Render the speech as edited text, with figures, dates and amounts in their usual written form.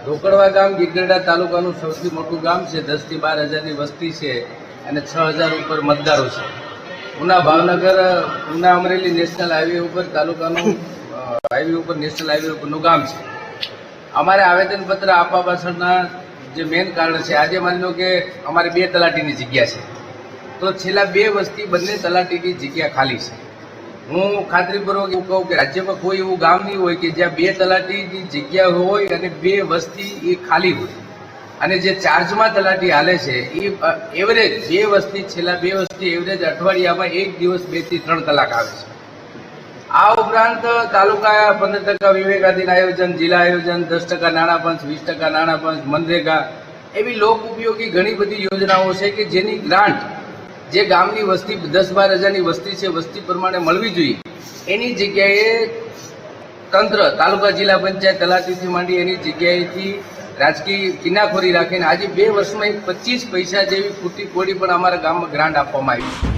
ઢોકળવા ગામ ગીરગઢડા તાલુકાનું સૌથી મોટું ગામ છે. 10 થી 12 હજારની વસ્તી છે અને 6000 ઉપર મતદારો છે. ઉના ભાવનગર, ઉના અમરેલી નેશનલ હાઈવે ઉપર તાલુકાનું હાઈવે ઉપર નેશનલ હાઈવે ઉપરનું ગામ છે. અમારે આવેદનપત્ર આપવા પાછળના જે મેઇન કારણ છે, આજે માની લો કે અમારે 2 તલાટીની જગ્યા છે, તો છેલ્લા 2 વર્ષથી બંને તલાટીની જગ્યા ખાલી છે. હું ખાતરીપૂર્વક એવું કહું કે રાજ્યમાં કોઈ એવું ગામ નહીં હોય કે જ્યાં 2 તલાટીની જગ્યા હોય અને 2 વસ્તી એ ખાલી હોય. અને જે ચાર્જમાં તલાટી હાલે છે એ એવરેજ 2 વસ્તી, છેલ્લા 2 વર્ષથી એવરેજ અઠવાડિયામાં 1 દિવસ 2 થી 3 કલાક આવે છે. આ ઉપરાંત તાલુકા 15% વિવેકાધીન આયોજન, જિલ્લા આયોજન, 10% નાણાં પંચ, 20% નાણાં પંચ, મનરેગા એવી લોક ઉપયોગી ઘણી બધી યોજનાઓ છે કે જેની ગ્રાન્ટ જે ગામની વસ્તી 10-12 હજારની વસ્તી છે, વસ્તી પ્રમાણે મળવી જોઈએ, એની જગ્યાએ તંત્ર, તાલુકા જિલ્લા પંચાયત તલાટીથી માંડી એની જગ્યાએથી રાજકીય કિનાખોરી રાખીને આજે 2 વર્ષમાં 25 પૈસા જેવી ખૂટી કોડી પણ અમારા ગામમાં ગ્રાન્ટ આપવામાં આવી છે.